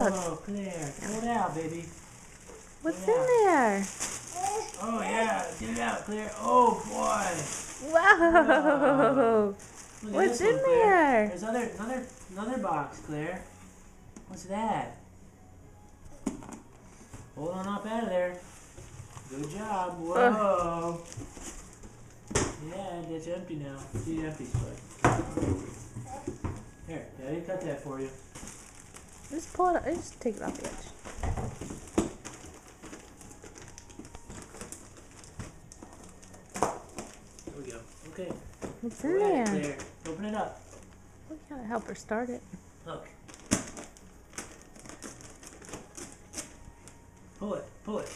Oh, Claire, pull it out, baby. What's in there? Oh yeah, get it out, Claire. Oh boy. Whoa! Look at What's this one, in Claire. there? There's another box, Claire. What's that? Hold on up out of there. Good job. Whoa. Yeah, it's empty now. See, empty, Spud. Here, Daddy, cut that for you. Just pull it. Just take it off the edge. There we go. Okay. What's in Go ahead, there? Claire. Open it up. We gotta help her start it. Look. Pull it. Pull it.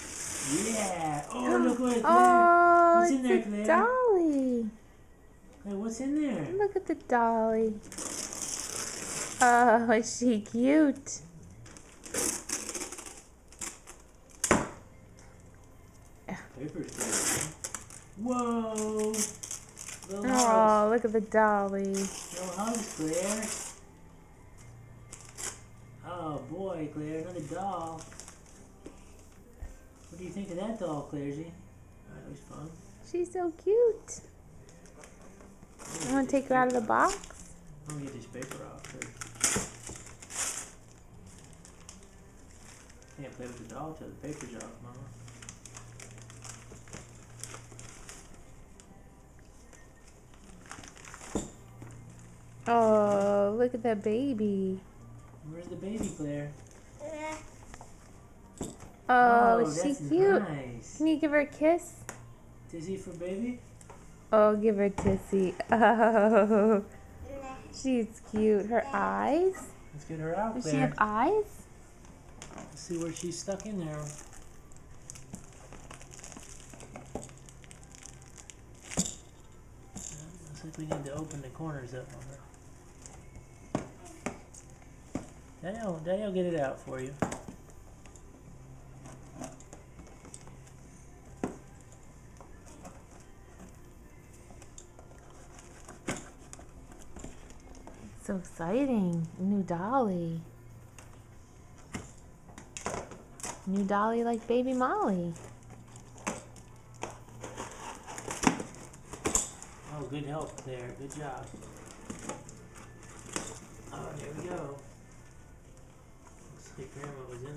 Yeah. Oh, look what it, Claire. Oh, What's in it's there, a Claire? dolly. Claire, what's in there? Look at the dolly. Oh, is she cute? Paper's good. Whoa. Little hugs. Oh, look at the dolly. Little hugs, Claire. Oh boy, Claire, another doll. What do you think of that doll, Clairsy? That was fun. She's so cute. You want to take her out of the box? I'm gonna get this paper off first. Can't play with the doll till the paper's off, Mama. Oh, look at that baby. Where's the baby, Claire? Oh, is she that's cute? nice. Can you give her a kiss? Tizzy for baby? Oh, give her a kissy. Oh, she's cute. Her eyes? Let's get her out, Does Claire. she have eyes? Let's see where she's stuck in there. Looks like we need to open the corners up on her. Daddy'll get it out for you. So exciting. New dolly. New dolly like baby Molly. Oh, good help, Claire. Good job. Oh, there we go. Looks like Grandma was in it.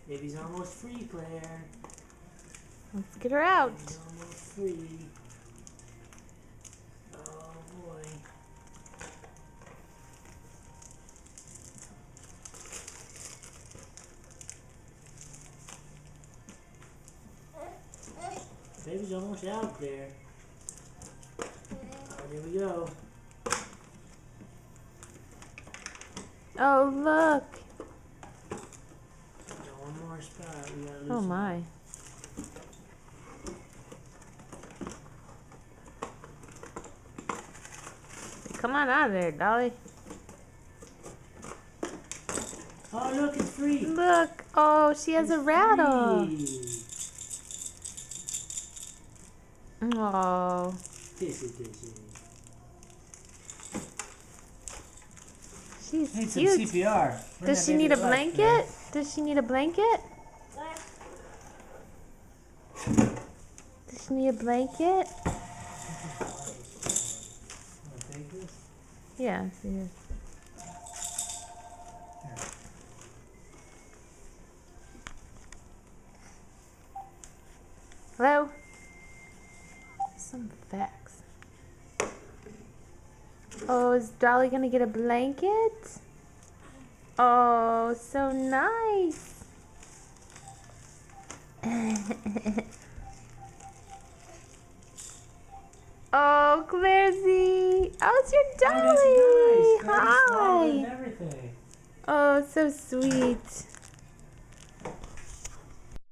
Baby's almost free, Claire. Let's get her out. Baby's almost free. Oh boy. Baby's almost out there. Oh, there we go. Oh, look. Got one more spot. We gotta loosen Oh, up. my. Come on out of there, dolly. Oh, look, it's free. Look. Oh, she has a rattle. Oh. This. She's Need some cute. CPR. Bring Does that she baby need a to life, blanket? Claire. Does she need a blanket? Does she need a blanket? Wanna take this? Yeah, she is. Hello? Some facts. Oh, is Dolly gonna get a blanket? Oh, so nice. Oh, Clairsy. How's your Dolly? Oh, that's nice. Hi. And everything. Oh, so sweet.